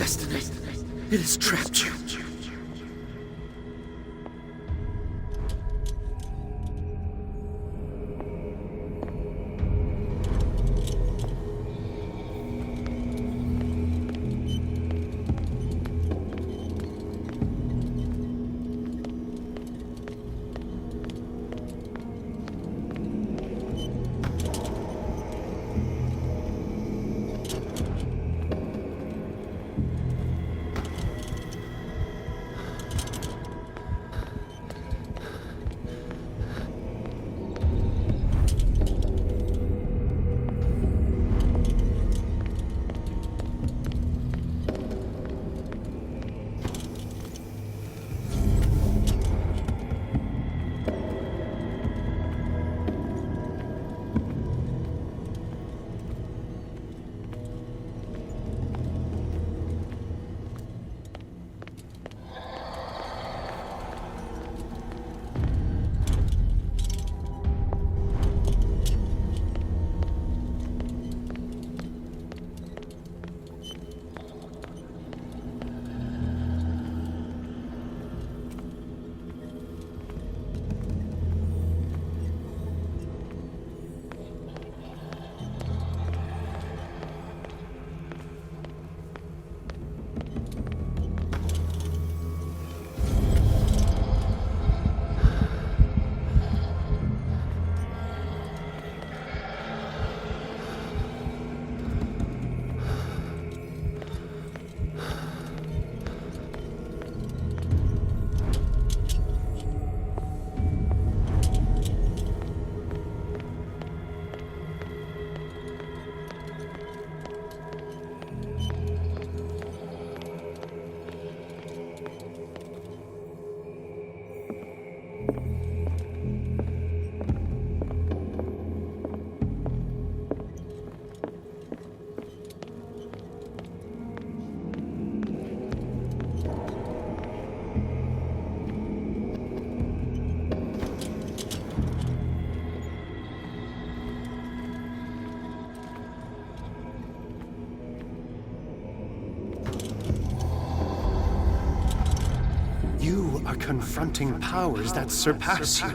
destiny. It has trapped you. You are confronting powers that surpass you.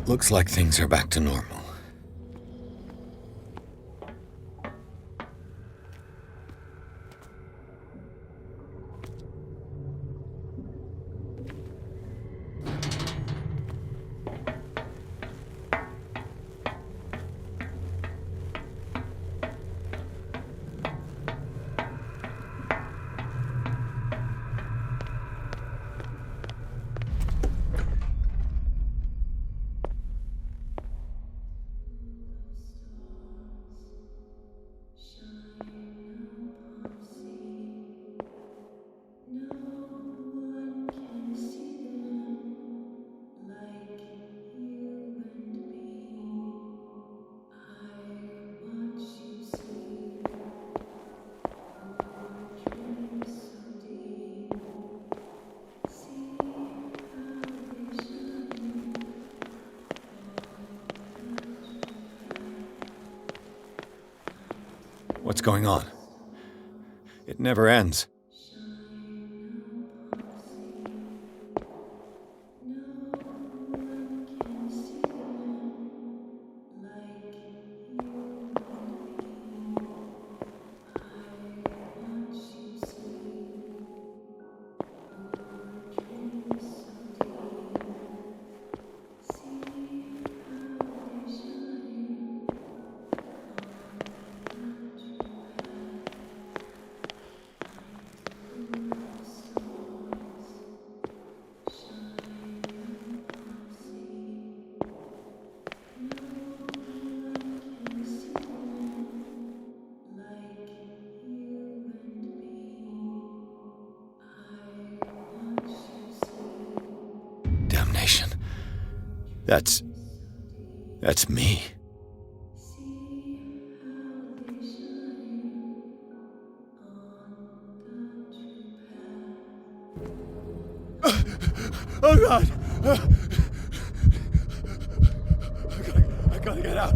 It looks like things are back to normal. What's going on? It never ends. Damnation. That's me. Oh God! I gotta get out.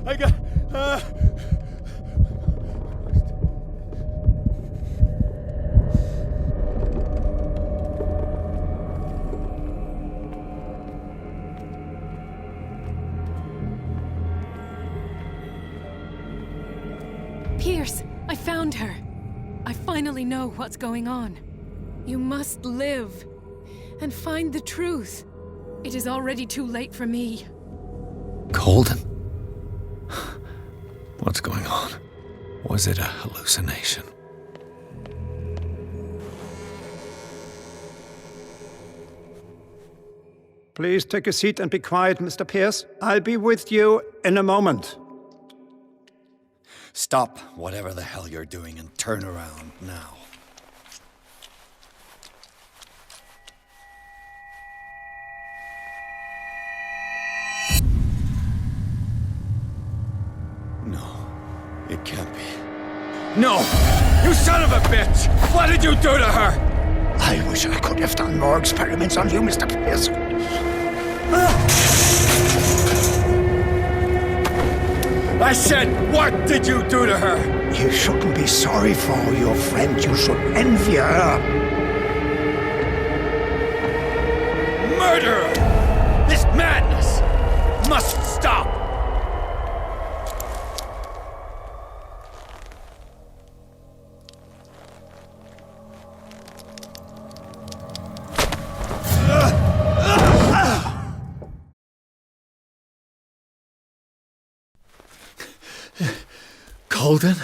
I got. Pierce, I found her. I finally know what's going on. You must live and find the truth. It is already too late for me. Colden? What's going on? Was it a hallucination? Please take a seat and be quiet, Mr. Pierce. I'll be with you in a moment. Stop whatever the hell you're doing and turn around now. No, it can't be. No! You son of a bitch! What did you do to her? I wish I could have done more experiments on you, Mr. Pierce. I said, what did you do to her? You shouldn't be sorry for your friend. You should envy her. Murderer! This madness must stop! Colden?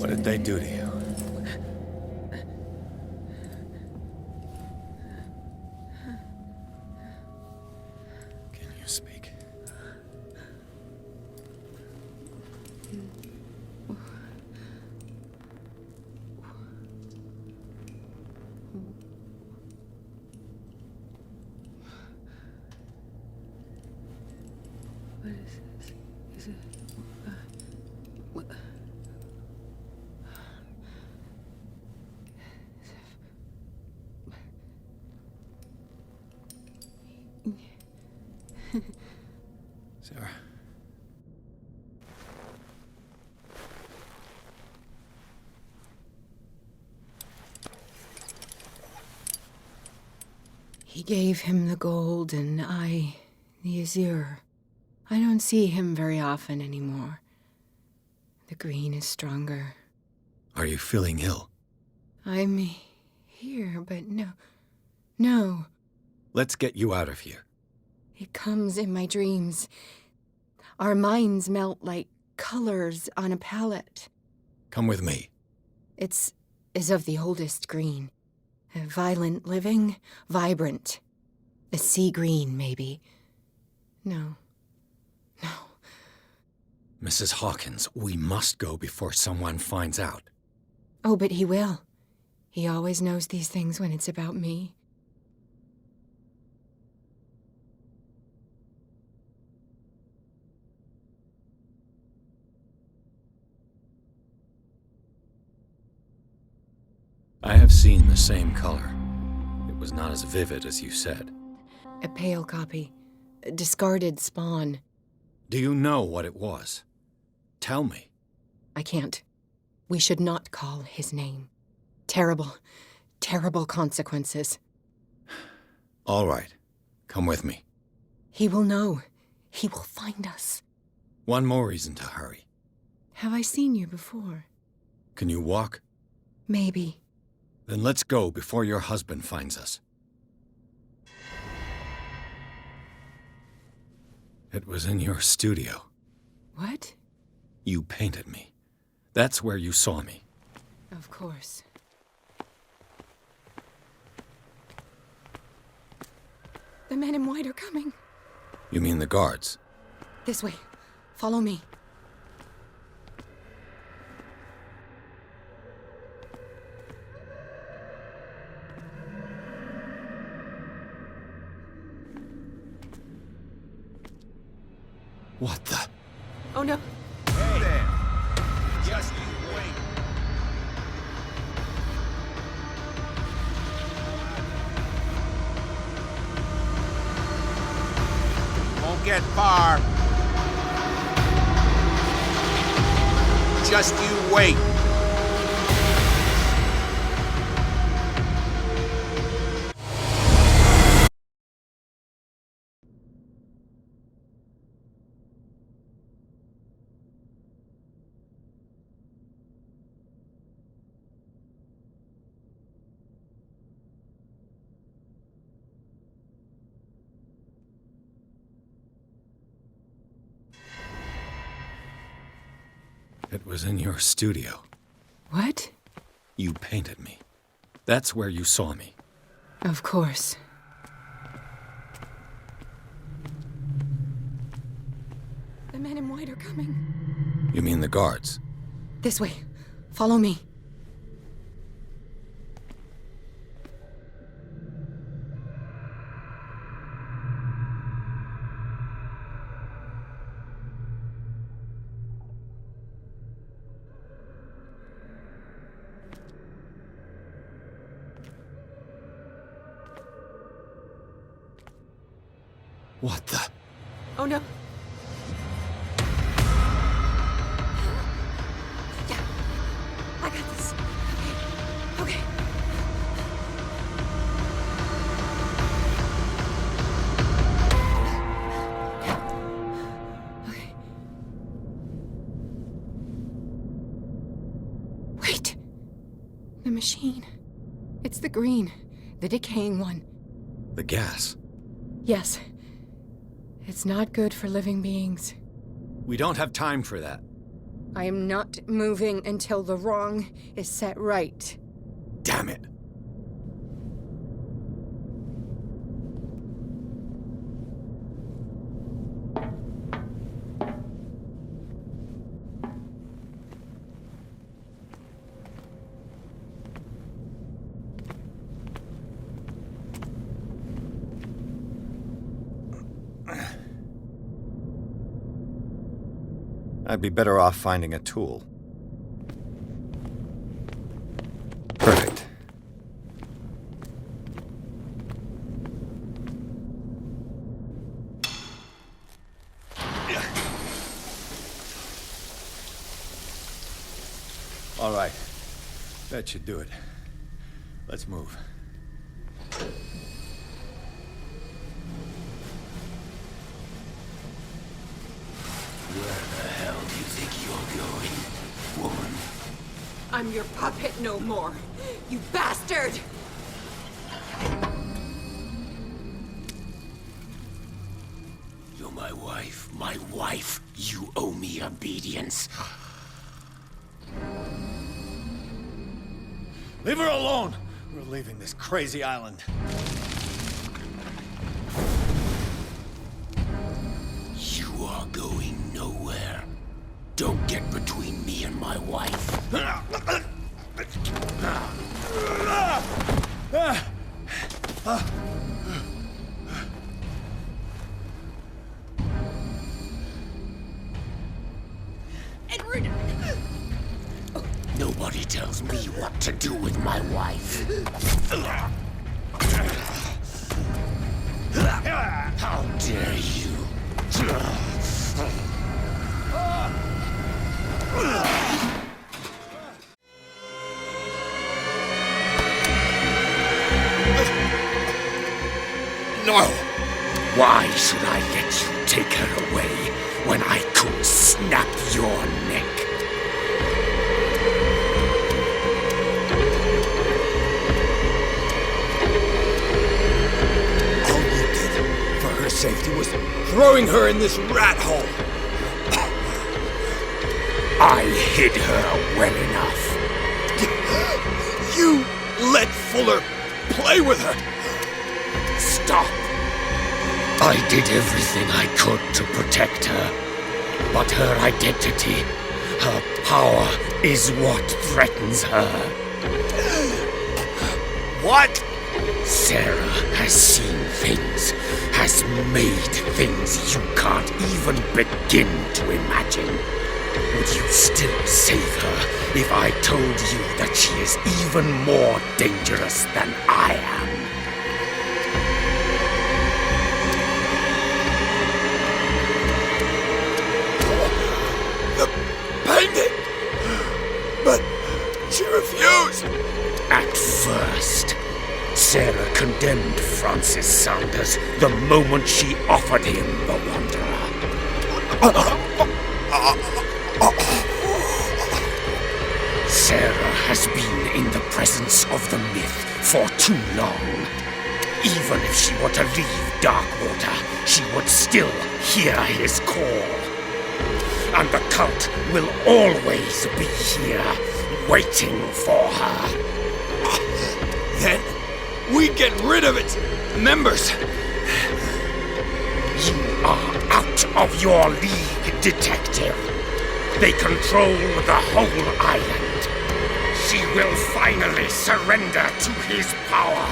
What did they do to you? Can you speak? What is this? Is it... what? Sarah. He gave him the gold and I, the azure. I don't see him very often anymore. The green is stronger. Are you feeling ill? I'm here, but no. Let's get you out of here. It comes in my dreams. Our minds melt like colors on a palette. Come with me. It's of the oldest green. A violent living, vibrant. A sea green, maybe. No. Mrs. Hawkins, we must go before someone finds out. Oh, but he will. He always knows these things when it's about me. I have seen the same color. It was not as vivid as you said. A pale copy. A discarded spawn. Do you know what it was? Tell me. I can't. We should not call his name. Terrible consequences. All right. Come with me. He will know. He will find us. One more reason to hurry. Have I seen you before? Can you walk? Maybe. Then let's go before your husband finds us. It was in your studio. What? You painted me. That's where you saw me. Of course. The men in white are coming. You mean the guards? This way. Follow me. What the? Oh no. Hey there! Just you wait. Won't get far. Just you wait. It was in your studio. What? You painted me. That's where you saw me. Of course. The men in white are coming. You mean the guards? This way. Follow me. What the? Oh no. Yeah. I got this. Okay. Okay. Wait. The machine. It's the green. The decaying one. The gas. Yes. It's not good for living beings. We don't have time for that. I am not moving until the wrong is set right. Damn it. I'd be better off finding a tool. Perfect. All right. That should do it. Let's move. I'm your puppet no more, you bastard! You're my wife. My wife. You owe me obedience. Leave her alone! We're leaving this crazy island. You are going nowhere. Don't get between me and my wife. Edward! Nobody tells me what to do with my wife. How dare you? No! Why should I let you take her away when I could snap your neck? All you did for her safety was throwing her in this rat hole. I hid her well enough. You let Fuller play with her. Stop! I did everything I could to protect her. But her identity, her power, is what threatens her. What? Sarah has seen things, has made things you can't even begin to imagine. Would you still save her if I told you that she is even more dangerous than I am? The painting! But she refused! At first, Sarah condemned Francis Saunders the moment she offered him the Wanderer. Sarah has been in the presence of the myth for too long. Even if she were to leave Darkwater, she would still hear his call. And the cult will always be here, waiting for her. Then we get rid of its members. You are out of your league, detective. They control the whole island. She will finally surrender to his power,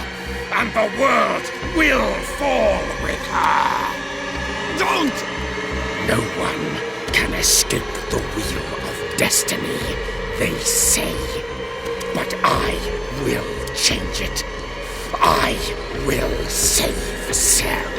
and the world will fall with her. Don't! No one can escape the wheel of destiny, they say. But I will change it. I will save Sarah.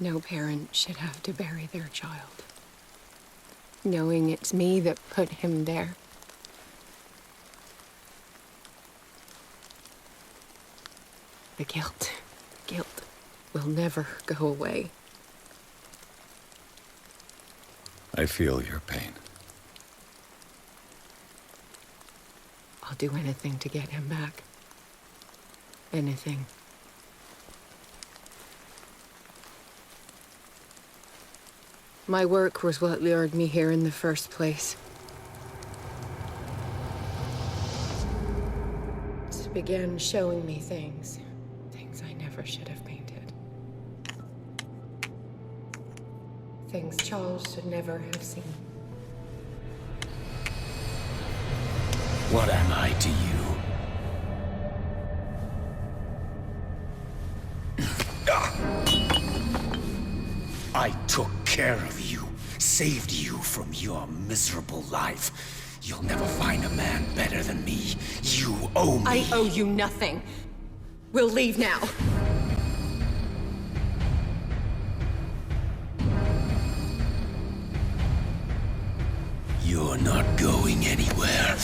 No parent should have to bury their child, knowing it's me that put him there. The guilt will never go away. I feel your pain. I'll do anything to get him back. Anything. My work was what lured me here in the first place. It began showing me things I never should have painted. Things Charles should never have seen. What am I to you? I took care of you, saved you from your miserable life. You'll never find a man better than me. You owe me. I owe you nothing. We'll leave now. You're not going anywhere.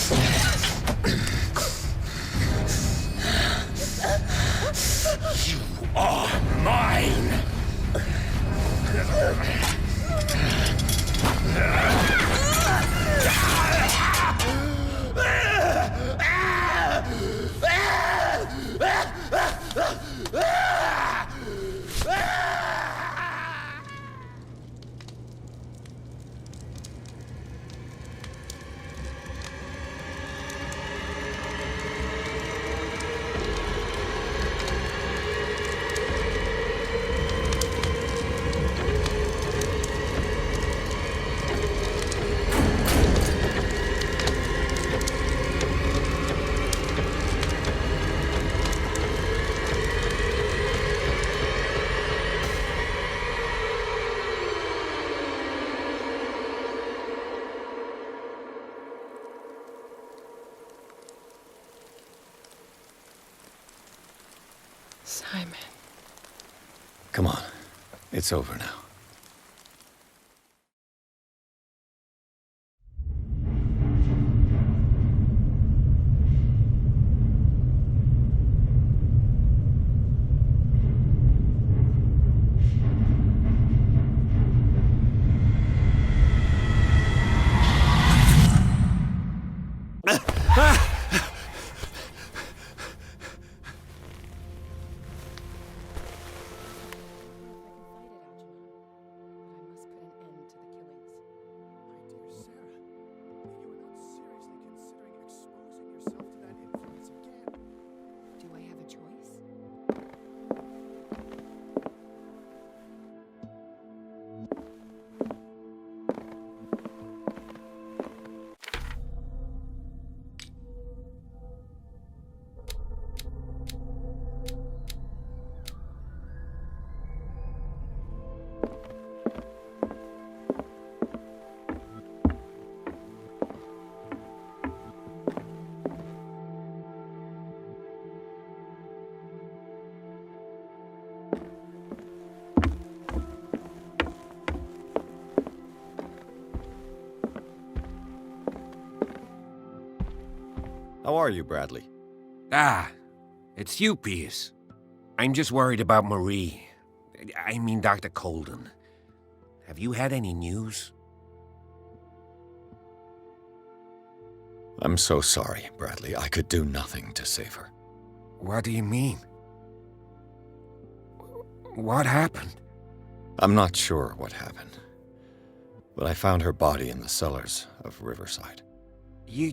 You are mine! Simon. Come on. It's over now. How are you, Bradley? Ah, it's you, Pierce. I'm just worried about Marie. I mean, Dr. Colden. Have you had any news? I'm so sorry, Bradley. I could do nothing to save her. What do you mean? What happened? I'm not sure what happened, but I found her body in the cellars of Riverside. You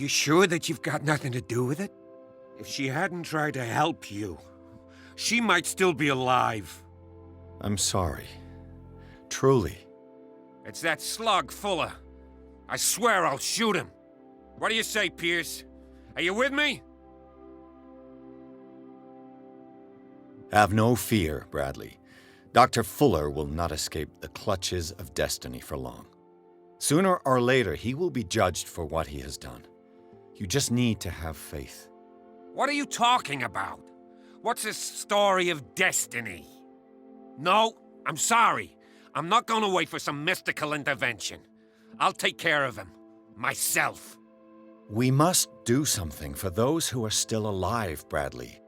sure that you've got nothing to do with it? If she hadn't tried to help you, she might still be alive. I'm sorry. Truly. It's that slug, Fuller. I swear I'll shoot him. What do you say, Pierce? Are you with me? Have no fear, Bradley. Dr. Fuller will not escape the clutches of destiny for long. Sooner or later, he will be judged for what he has done. You just need to have faith. What are you talking about? What's this story of destiny? No, I'm sorry. I'm not gonna wait for some mystical intervention. I'll take care of him. Myself. We must do something for those who are still alive, Bradley.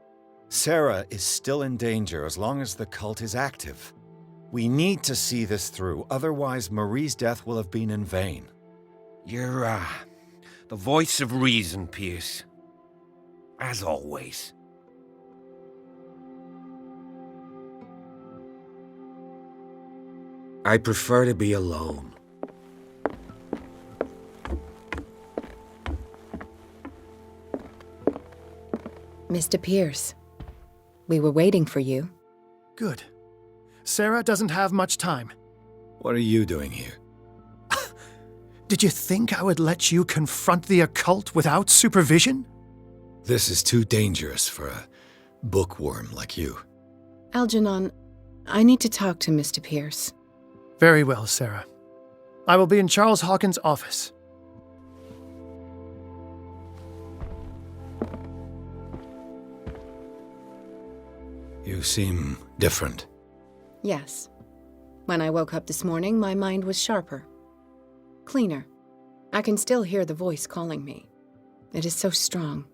Sarah is still in danger as long as the cult is active. We need to see this through, otherwise Marie's death will have been in vain. You're, the voice of reason, Pierce. As always. I prefer to be alone. Mr. Pierce, we were waiting for you. Good. Sarah doesn't have much time. What are you doing here? Did you think I would let you confront the occult without supervision? This is too dangerous for a bookworm like you. Algernon, I need to talk to Mr. Pierce. Very well, Sarah. I will be in Charles Hawkins' office. You seem different. Yes. When I woke up this morning, my mind was sharper. Cleaner. I can still hear the voice calling me. It is so strong,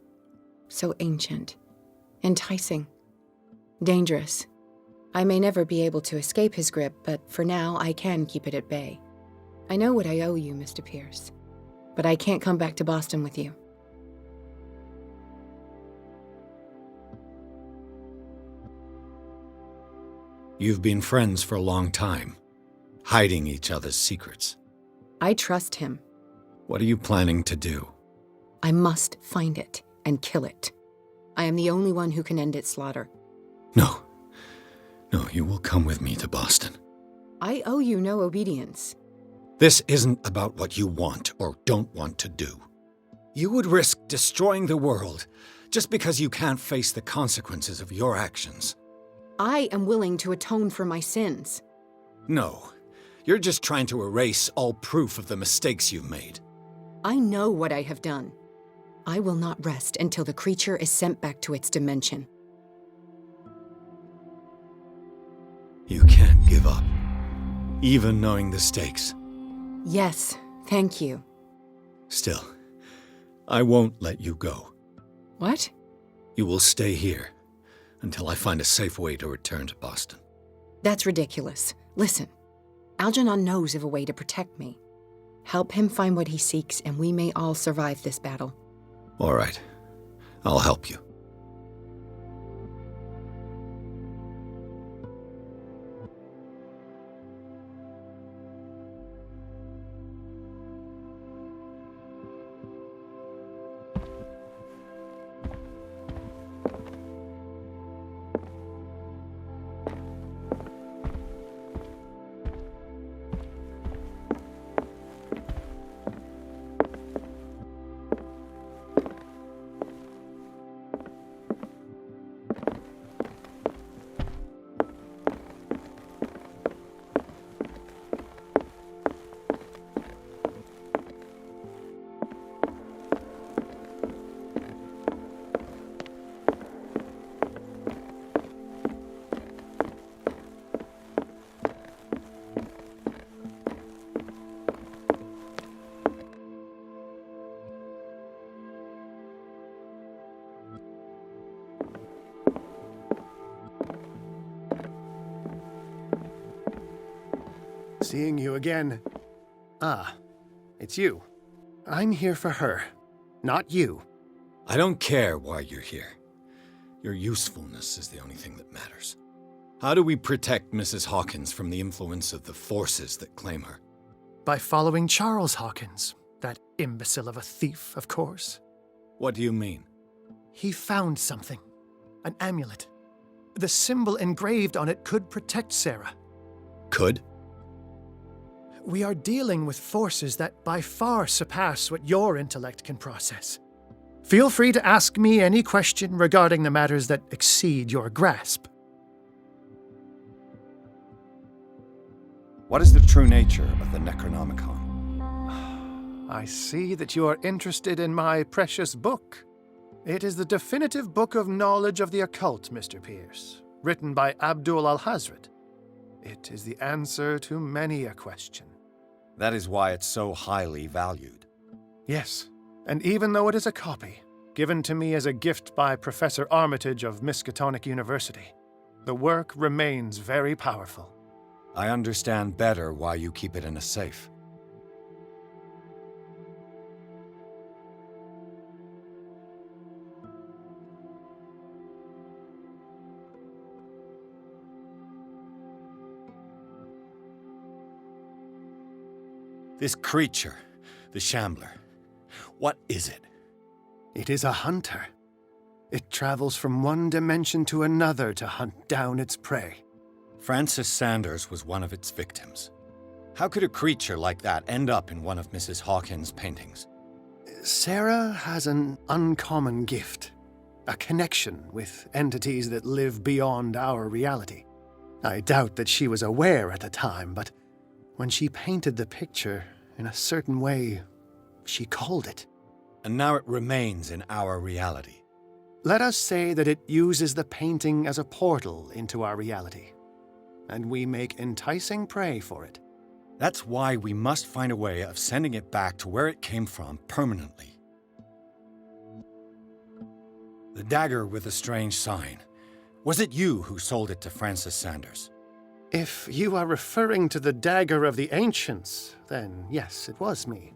so ancient, enticing, dangerous. I may never be able to escape his grip, but for now I can keep it at bay. I know what I owe you, Mr. Pierce, but I can't come back to Boston with you. You've been friends for a long time, hiding each other's secrets. I trust him. What are you planning to do? I must find it and kill it. I am the only one who can end its slaughter. No. No, you will come with me to Boston. I owe you no obedience. This isn't about what you want or don't want to do. You would risk destroying the world just because you can't face the consequences of your actions. I am willing to atone for my sins. No, you're just trying to erase all proof of the mistakes you've made. I know what I have done. I will not rest until the creature is sent back to its dimension. You can't give up, even knowing the stakes. Yes, thank you. Still, I won't let you go. What? You will stay here until I find a safe way to return to Boston. That's ridiculous. Listen, Algernon knows of a way to protect me. Help him find what he seeks, and we may all survive this battle. All right, I'll help you. Seeing you again. Ah, it's you. I'm here for her, not you. I don't care why you're here. Your usefulness is the only thing that matters. How do we protect Mrs. Hawkins from the influence of the forces that claim her? By following Charles Hawkins, that imbecile of a thief, of course. What do you mean? He found something. An amulet. The symbol engraved on it could protect Sarah. Could? We are dealing with forces that by far surpass what your intellect can process. Feel free to ask me any question regarding the matters that exceed your grasp. What is the true nature of the Necronomicon? I see that you are interested in my precious book. It is the definitive book of knowledge of the occult, Mr. Pierce, written by Abdul al-Hazred. It is the answer to many a question. That is why it's so highly valued. Yes, and even though it is a copy, given to me as a gift by Professor Armitage of Miskatonic University, the work remains very powerful. I understand better why you keep it in a safe. This creature, the Shambler, what is it? It is a hunter. It travels from one dimension to another to hunt down its prey. Francis Sanders was one of its victims. How could a creature like that end up in one of Mrs. Hawkins' paintings? Sarah has an uncommon gift, a connection with entities that live beyond our reality. I doubt that she was aware at the time, but when she painted the picture in a certain way, she called it. And now it remains in our reality. Let us say that it uses the painting as a portal into our reality, and we make enticing prey for it. That's why we must find a way of sending it back to where it came from permanently. The dagger with the strange sign. Was it you who sold it to Francis Sanders? If you are referring to the dagger of the ancients, then yes, it was me.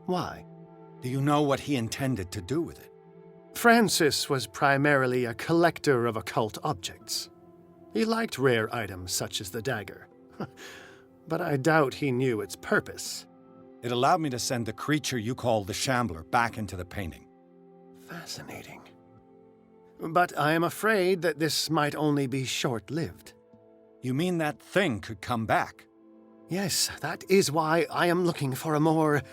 Why? Do you know what he intended to do with it? Francis was primarily a collector of occult objects. He liked rare items such as the dagger. But I doubt he knew its purpose. It allowed me to send the creature you call the Shambler back into the painting. Fascinating. But I am afraid that this might only be short-lived. You mean that thing could come back? Yes, that is why I am looking for a more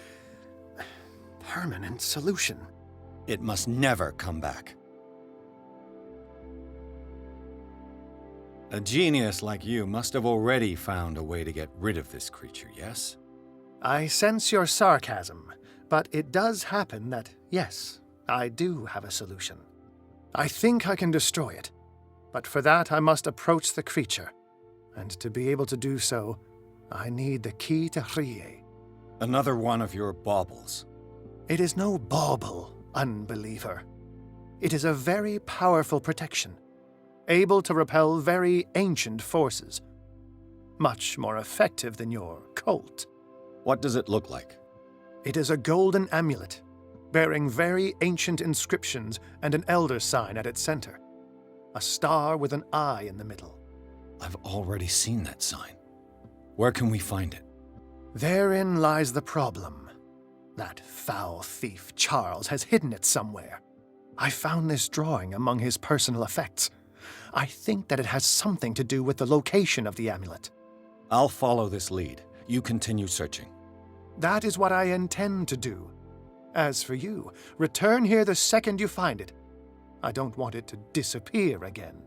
permanent solution. It must never come back. A genius like you must have already found a way to get rid of this creature, yes? I sense your sarcasm, but it does happen that, yes, I do have a solution. I think I can destroy it, but for that I must approach the creature, and to be able to do so, I need the key to Rie. Another one of your baubles. It is no bauble, unbeliever. It is a very powerful protection, able to repel very ancient forces. Much more effective than your cult. What does it look like? It is a golden amulet, bearing very ancient inscriptions and an elder sign at its center. A star with an eye in the middle. I've already seen that sign. Where can we find it? Therein lies the problem. That foul thief Charles has hidden it somewhere. I found this drawing among his personal effects. I think that it has something to do with the location of the amulet. I'll follow this lead. You continue searching. That is what I intend to do. As for you, return here the second you find it. I don't want it to disappear again.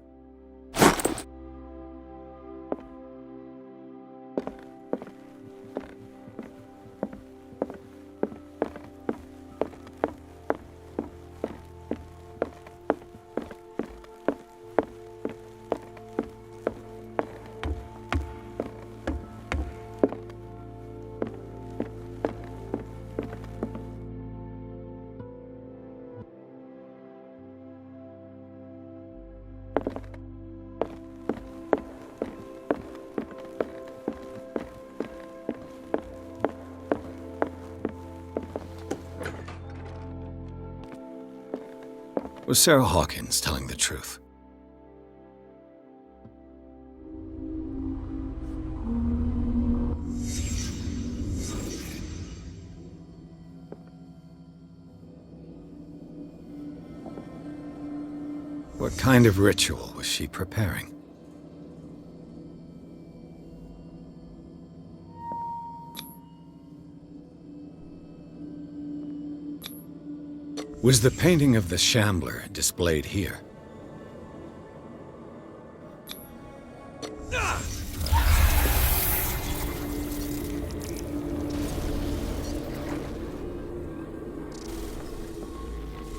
Was Sarah Hawkins telling the truth? What kind of ritual was she preparing? Was the painting of the Shambler displayed here?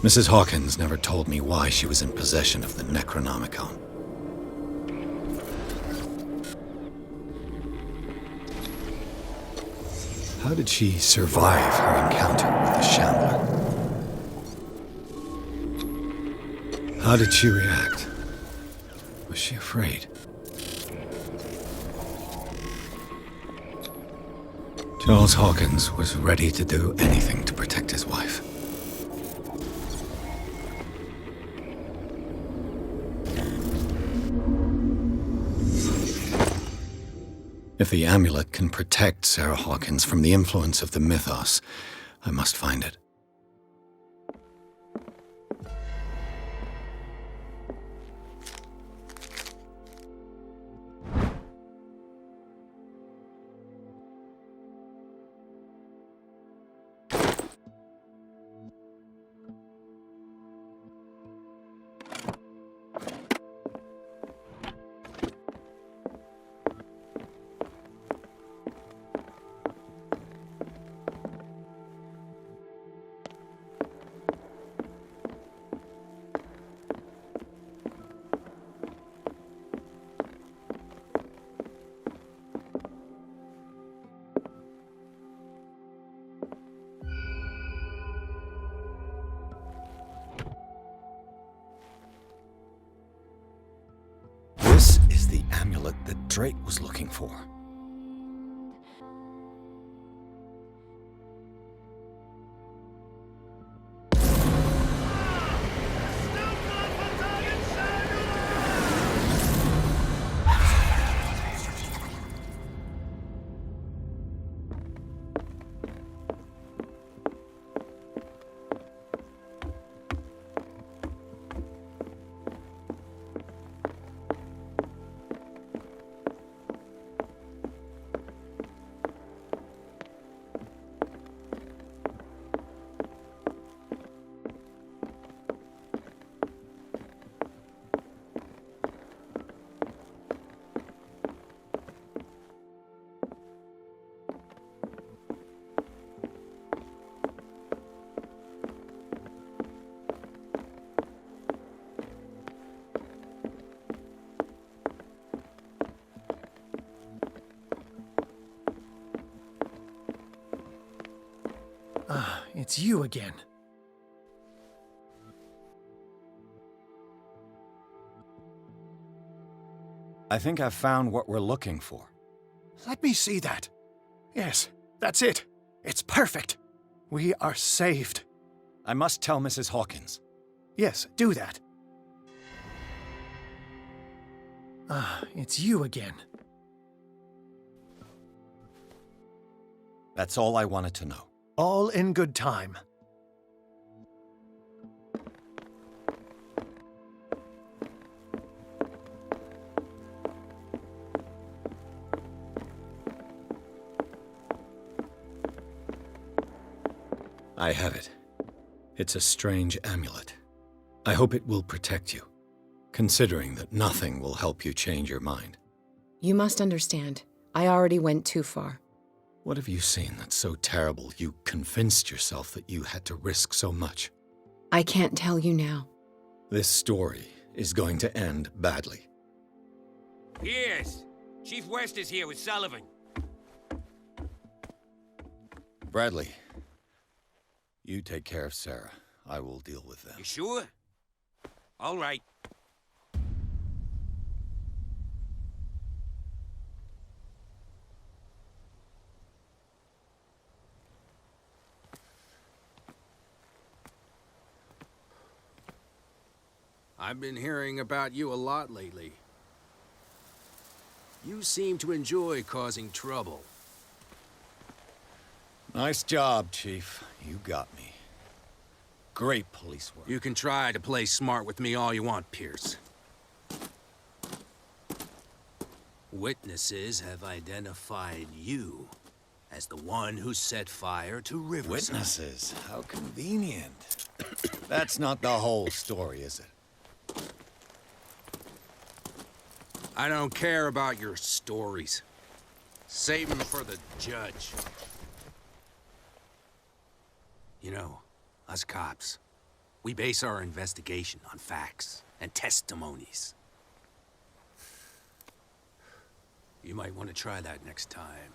Mrs. Hawkins never told me why she was in possession of the Necronomicon. How did she survive her encounter with the Shambler? How did she react? Was she afraid? Charles Hawkins was ready to do anything to protect his wife. If the amulet can protect Sarah Hawkins from the influence of the mythos, I must find it. This is the amulet that Drake was looking for. It's you again. I think I've found what we're looking for. Let me see that. Yes, that's it. It's perfect. We are saved. I must tell Mrs. Hawkins. Yes, do that. It's you again. That's all I wanted to know. All in good time. I have it. It's a strange amulet. I hope it will protect you, considering that nothing will help you change your mind. You must understand, I already went too far. What have you seen that's so terrible you convinced yourself that you had to risk so much? I can't tell you now. This story is going to end badly. Pierce! Chief West is here with Sullivan. Bradley, you take care of Sarah. I will deal with them. You sure? All right. I've been hearing about you a lot lately. You seem to enjoy causing trouble. Nice job, Chief. You got me. Great police work. You can try to play smart with me all you want, Pierce. Witnesses have identified you as the one who set fire to Riverside. Witnesses? How convenient. That's not the whole story, is it? I don't care about your stories. Save them for the judge. You know, us cops, we base our investigation on facts and testimonies. You might want to try that next time.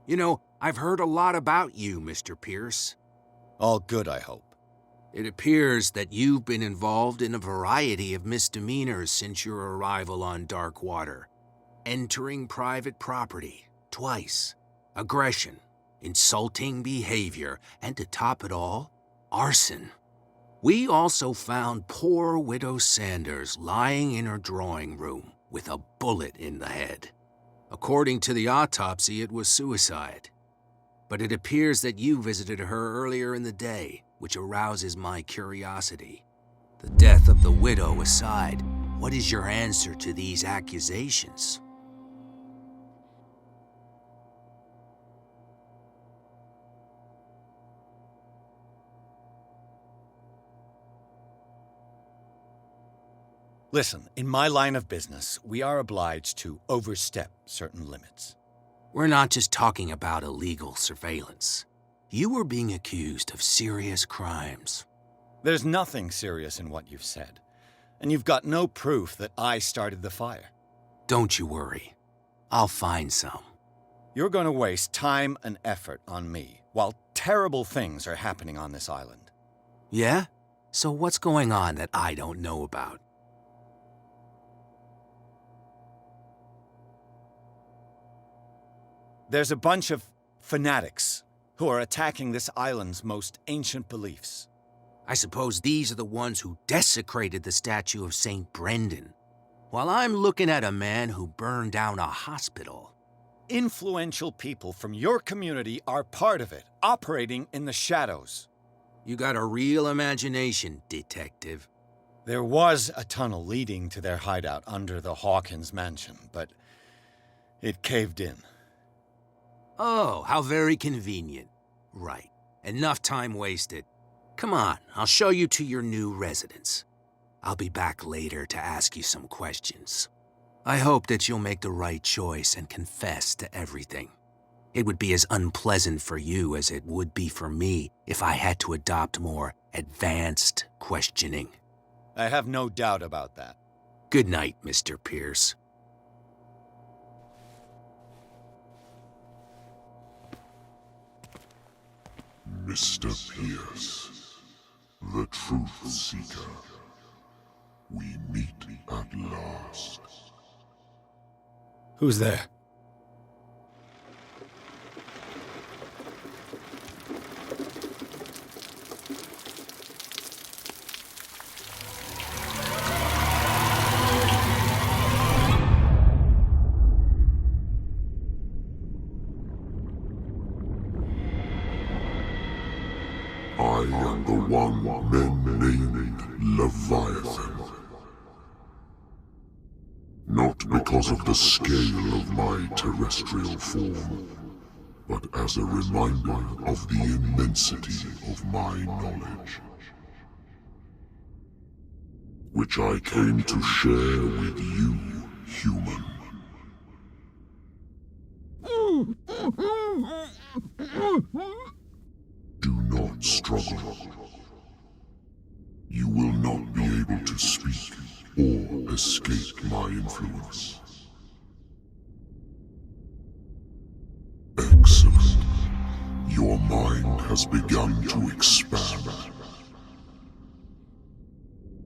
You know, I've heard a lot about you, Mr. Pierce. All good, I hope. It appears that you've been involved in a variety of misdemeanors since your arrival on Darkwater. Entering private property, twice. Aggression, insulting behavior, and to top it all, arson. We also found poor Widow Sanders lying in her drawing room with a bullet in the head. According to the autopsy, it was suicide. But it appears that you visited her earlier in the day, which arouses my curiosity. The death of the widow aside, what is your answer to these accusations? Listen, in my line of business, we are obliged to overstep certain limits. We're not just talking about illegal surveillance. You were being accused of serious crimes. There's nothing serious in what you've said, and you've got no proof that I started the fire. Don't you worry. I'll find some. You're going to waste time and effort on me, while terrible things are happening on this island. Yeah? So what's going on that I don't know about? There's a bunch of fanatics who are attacking this island's most ancient beliefs. I suppose these are the ones who desecrated the statue of St. Brendan, while I'm looking at a man who burned down a hospital. Influential people from your community are part of it, operating in the shadows. You got a real imagination, detective. There was a tunnel leading to their hideout under the Hawkins mansion, but it caved in. Oh, how very convenient. Right. Enough time wasted. Come on, I'll show you to your new residence. I'll be back later to ask you some questions. I hope that you'll make the right choice and confess to everything. It would be as unpleasant for you as it would be for me if I had to adopt more advanced questioning. I have no doubt about that. Good night, Mr. Pierce. Mr. Pierce, the Truth Seeker. We meet at last. Who's there? I am the one men named Leviathan. Not because of the scale of my terrestrial form, but as a reminder of the immensity of my knowledge, which I came to share with you, human. Do not struggle. You will not be able to speak or escape my influence. Excellent. Your mind has begun to expand.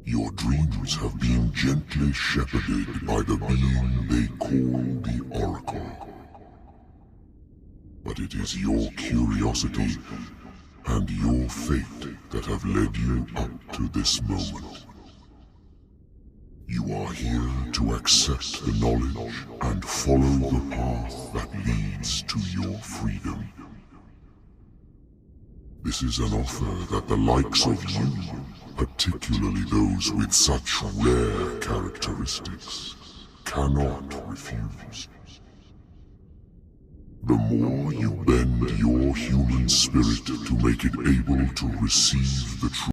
Your dreams have been gently shepherded by the being they call the Oracle. But it is your curiosity and your fate that have led you up to this moment. You are here to accept the knowledge and follow the path that leads to your freedom. This is an offer that the likes of you, particularly those with such rare characteristics, cannot refuse. The more you bend your human spirit to make it able to receive the truth,